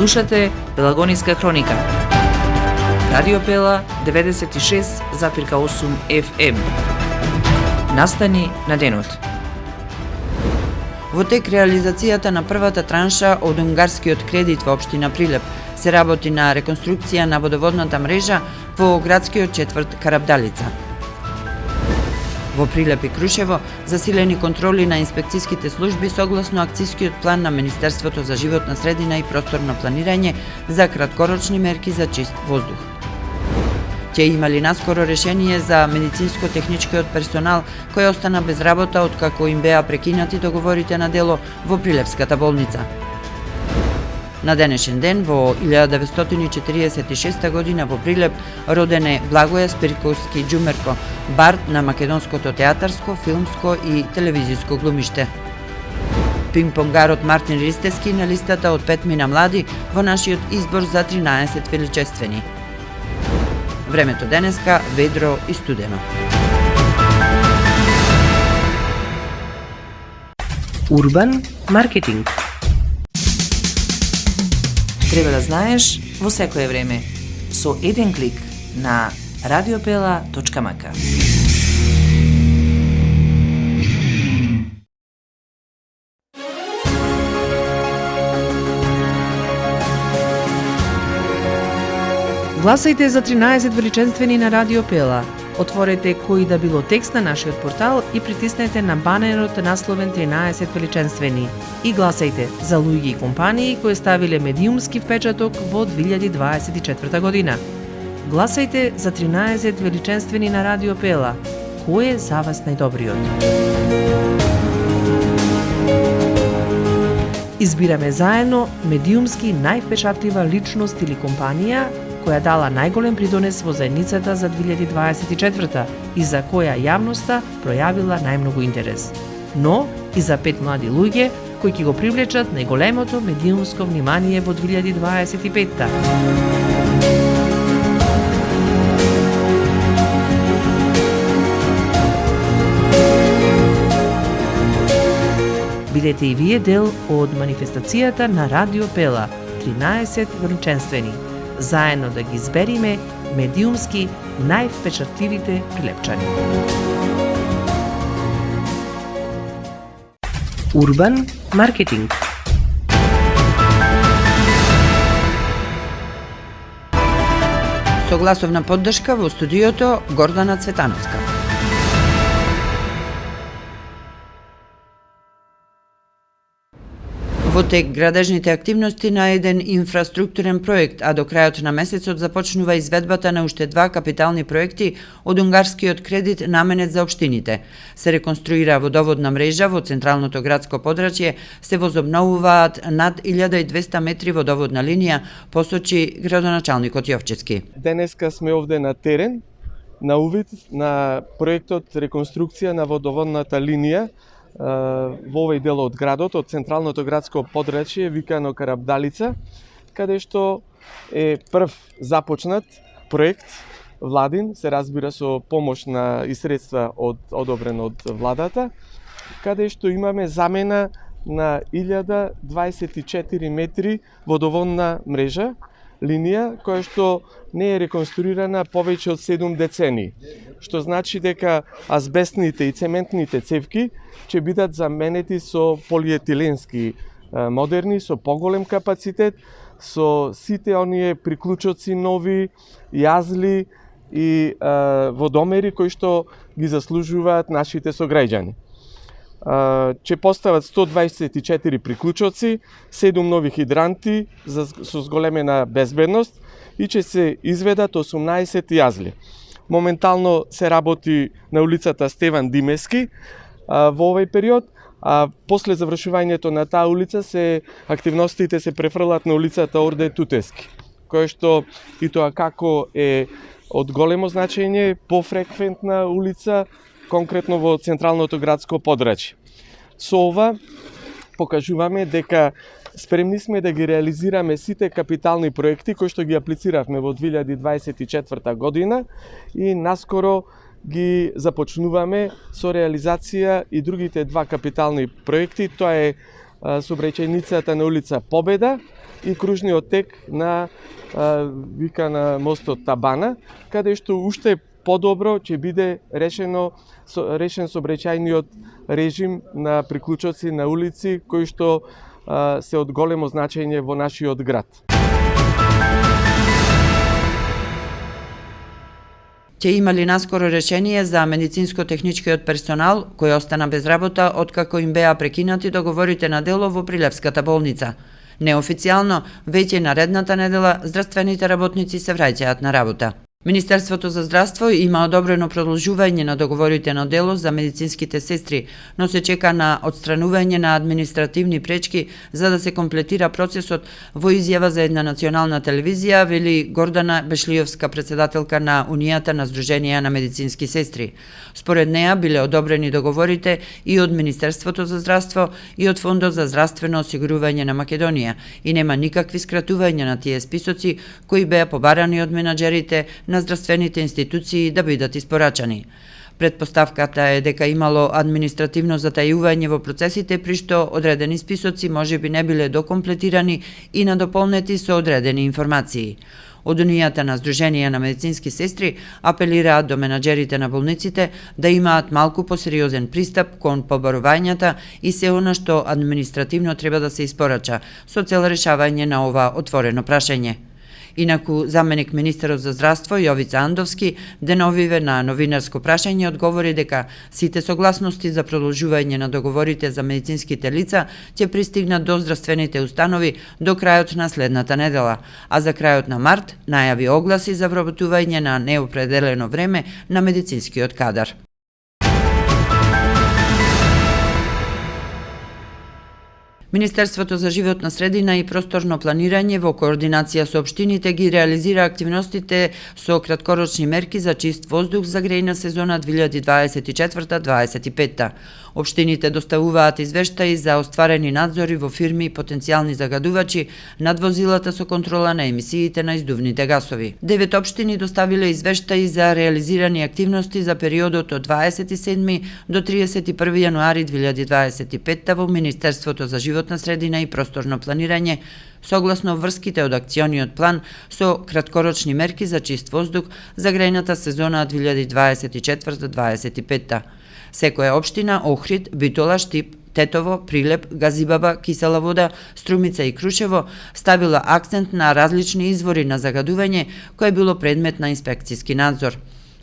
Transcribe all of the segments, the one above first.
Слушате Пелагониска хроника. Радио Пела 96,8 FM. Настани на денот. Во тек реализацијата на првата транша од унгарскиот кредит во општина Прилеп се работи на реконструкција на водоводната мрежа во градскиот четврт Карабдалица. Во Прилеп и Крушево засилени контроли на инспекцијските служби согласно акцијскиот план на Министерството за животна средина и просторно планирање за краткорочни мерки за чист воздух. Ќе имали наскоро решение за медицинско-техничкиот персонал кој остана без работа откако им беа прекинати договорите на дело во Прилепската болница. На денешен ден, во 1946 година во Прилеп, роден е Благоја Спириковски Џумерко, бард на македонското театарско, филмско и телевизиско глумиште. Пинг-понгарот Мартин Ристевски на листата од 5 мина млади во нашиот избор за 13 величествени. Времето денеска ведро и студено. Урбан маркетинг. Треба да знаеш во секое време со еден клик на radiopela.mk. Гласајте за 13 величествени на Радио Пела. Отворете кој да било текст на нашиот портал и притиснете на банерот насловен 13 величествени. И гласајте за луѓе и компании кои ставиле медиумски впечаток во 2024 година. Гласајте за 13 величествени на Радио Пела. Кој е за вас најдобриот? Избираме заедно медиумски највпечатлива личност или компанија која дала најголем придонес во заедницата за 2024 и за која јавноста пројавила најмногу интерес. Но и за 5 млади луѓе кои ќе го привлечат најголемото медиумско внимание во 2025-та. Бидете и вие дел од манифестацијата на Радио Пела 13 величествени. Заедно да ги избериме медиумски највпечатливите прилепчани. Урбан маркетинг. Со гласовна поддршка во студиото Гордана Цветановска. Во тек градежните активности на еден инфраструктурен проект, а до крајот на месецот започнува изведбата на уште 2 капитални проекти од унгарскиот кредит наменет за општините. Се реконструира водоводна мрежа во централното градско подрачје, се возобновуваат над 1200 метри водоводна линија, посочи градоначалникот Јовчевски. Денеска сме овде на терен, на увид на проектот реконструкција на водоводната линија во овој дел од градот, од централното градско подрачје, викано Карабдалица, каде што е прв започнат проект владин, се разбира со помош на и средства одобрен од владата, каде што имаме замена на 1024 метри водоводна мрежа, линија која што не е реконструирана повеќе од 7 децении, што значи дека азбестните и цементните цевки ќе бидат заменети со полиетиленски модерни, со поголем капацитет, со сите оние приклучоци нови, јазли и водомери кои што ги заслужуваат нашите сограѓани. Ќе постават 124 приклучоци, 7 нови хидранти со зголемена безбедност и ќе се изведат 18 јазли. Моментално се работи на улицата Стеван Димески во овој период, а после завршувањето на таа улица активностите се префрлат на улицата Орде Тутески, која што и тоа како е од големо значење, пофреквентна улица, конкретно во централното градско подрачје. Со ова покажуваме дека спремни сме да ги реализираме сите капитални проекти кои што ги аплициравме во 2024 година и наскоро ги започнуваме со реализација и другите 2 капитални проекти. Тоа е сообраќајницата на улица Победа и кружниот тек на викана мостот Табана, каде што уште подобро ќе биде решен сообраќајниот режим на приклучоци на улици кои што се од големо значење во нашиот град. Ќе има ли наскоро решение за медицинско-техничкиот персонал кој остана без работа откако им беа прекинати договорите на дело во Прилепската болница? Неофицијално, веќе наредната недела здравствените работници се враќаат на работа. Министерството за здравство има одобрено продолжување на договорите на дело за медицинските сестри, но се чека на отстранување на административни пречки за да се комплетира процесот. Во изјава за една национална телевизија вели Гордана Бешлиовска, председателка на Унијата на Сдруженија на медицински сестри. Според неа биле одобрени договорите и од Министерството за здравство и од Фондот за здравствено осигурување на Македонија и нема никакви скратувања на тие списоци кои беа побарани од менаџерите на здравствените институции да бидат испорачани. Предпоставката е дека имало административно затајување во процесите при што одредени списоци можеби не биле докомплетирани и надополнети со одредени информации. Од Унијата на Сдруженија на медицински сестри апелираат до менаџерите на болниците да имаат малку посериозен пристап кон побарувањата и се она што административно треба да се испорача со цел решавање на ова отворено прашање. Инаку, заменик министерот за здравство Јовица Андовски деновиве на новинарско прашање одговори дека сите согласности за продолжување на договорите за медицинските лица ќе пристигнат до здравствените установи до крајот на следната недела, а за крајот на март најави огласи за вработување на неопределено време на медицинскиот кадар. Министерството за животна средина и просторно планирање во координација со општините ги реализира активностите со краткорочни мерки за чист воздух за грејна сезона 2024-2025. Општините доставуваат извештаи за остварени надзори во фирми и потенцијални загадувачи над возилата со контрола на емисиите на издувните гасови. 9 општини доставиле извештаи за реализирани активности за периодот од 27 до 31 јануари 2025 во Министерството за животна средина и просторно планирање, согласно врските од акциониот план со краткорочни мерки за чист воздух за грејната сезона 2024-2025. Секоја општина Охрид, Битола, Штип, Тетово, Прилеп, Газибаба, Кисела вода, Струмица и Крушево ставила акцент на различни извори на загадување кој било предмет на инспекциски надзор.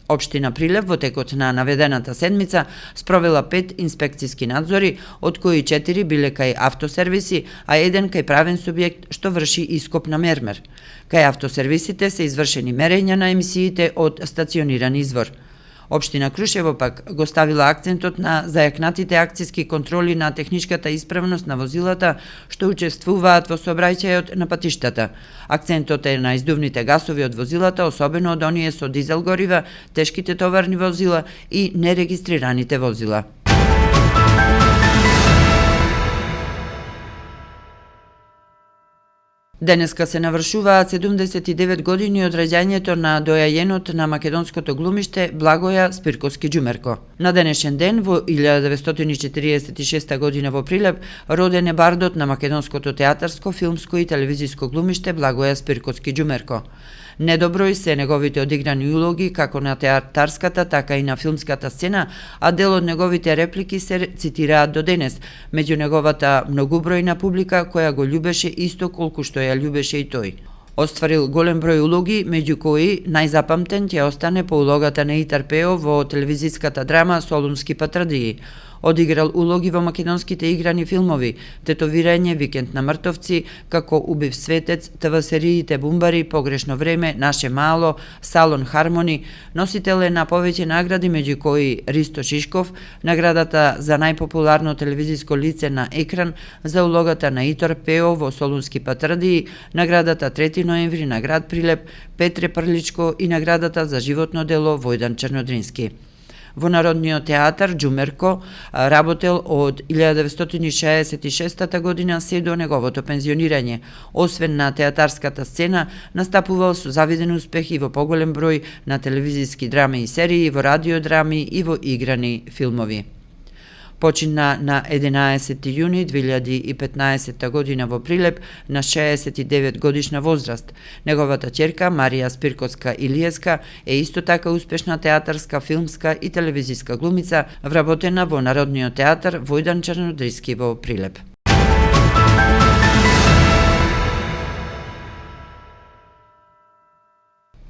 Општина Прилеп во текот на наведената седмица спровела 5 инспекциски надзори, од кои 4 биле кај автосервиси, а 1 кај правен субјект што врши ископ на мермер. Кај автосервисите се извршени мерења на емисиите од стациониран извор. Општина Крушево пак го ставила акцентот на зајакнатите акциски контроли на техничката исправност на возилата што учествуваат во сообраќајот на патиштата. Акцентот е на издувните гасови од возилата, особено од оние со дизел горива, тешките товарни возила и нерегистрираните возила. Денеска се навршуваат 79 години од раѓањето на доајенот на македонското глумиште Благоја Спирковски Џумерко. На денешен ден, во 1946 година во Прилеп, роден е бардот на македонското театарско, филмско и телевизиско глумиште Благоја Спирковски Џумерко. Недоброј се неговите одиграни улоги како на театарската, така и на филмската сцена, а дел од неговите реплики се цитираат до денес, меѓу неговата многубројна публика која го љубеше исто колку што ја љубеше и тој. Остварил голем број улоги, меѓу кои најзапамтен ќе остане по улогата на Итар Пео во телевизиската драма Солунски патрадии. Одиграл улоги во македонските играни филмови Тетовирање, Викенд на мртовци, како Убив светец, ТВ сериите Бумбари, Погрешно време, Наше мало, Салон Хармони. Носител е на повеќе награди, меѓу кои Ристо Шишков, наградата за најпопуларно телевизиско лице на екран за улогата на Итар Пео во Солунски патрадии, наградата 3 ноември на град Прилеп, Петре Прличко и наградата за животно дело Војдан Чернодрински. Во Народниот театар Џумерко работел од 1966 година се до неговото пензионирање. Освен на театарската сцена, настапувал со завиден успех и во поголем број на телевизиски драми и серии, во радиодрами и во играни филмови. Почина на 11. јуни 2015 година во Прилеп на 69 годишна возраст. Неговата ќерка Марија Спирковска-Илиевска е исто така успешна театарска, филмска и телевизиска глумица, вработена во Народниот театар Војдан Чернодриски во Прилеп.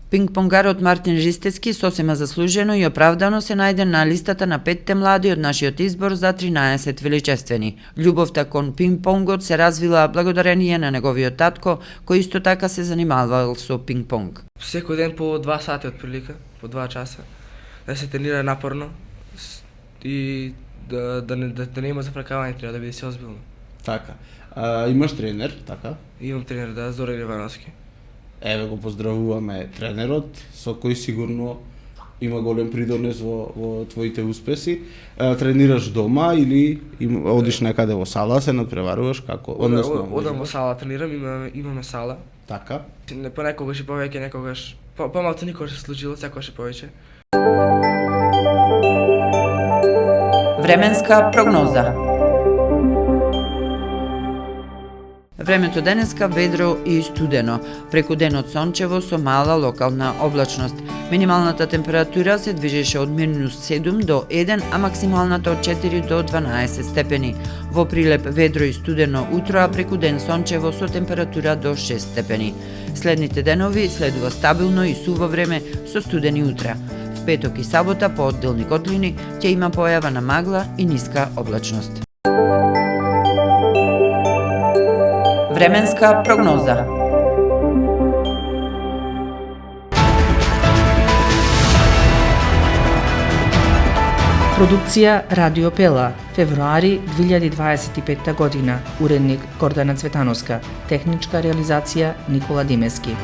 Пинг-понгарот Мартин Ристецки сосема заслужено и оправдано се најде на листата на 5 млади од нашиот избор за 13 величествени. Љубовта кон пинг-понгот се развила благодарение на неговиот татко, кој исто така се занимавал со пинг-понг. Секој ден по 2 сати отприлика, по 2 часа, да се тренира напорно и да не има зафркавање, треба да биде се озбилно. Така. Имаш тренер, така? Имам тренер, да, Зоран Ивановски. Еве го поздравуваме тренерот, со кој сигурно има голем придонес во твоите успеси. Тренираш дома или одиш некаде во сала, се надпреваруваш како? Одам во сала, тренирам, имаме сала. Така. Понекогаш и повеќе, некогаш помалку никогаш се случило, секогаш и повеќе. Временска прогноза. Времето денеска ведро и студено, преку денот сончево со мала локална облачност. Минималната температура се движеше од -7 до 1, а максималната од 4 до 12 степени. Во Прилеп ведро и студено утро, а преку ден сончево со температура до 6 степени. Следните денови следува стабилно и суво време со студени утра. В петок и сабота по одделни котлини ќе има појава на магла и ниска облачност. Временска прогноза. Продукција Радио Пела, февруари 2025 година. Уредник Гордана Цветановска, техничка реализација Никола Димески.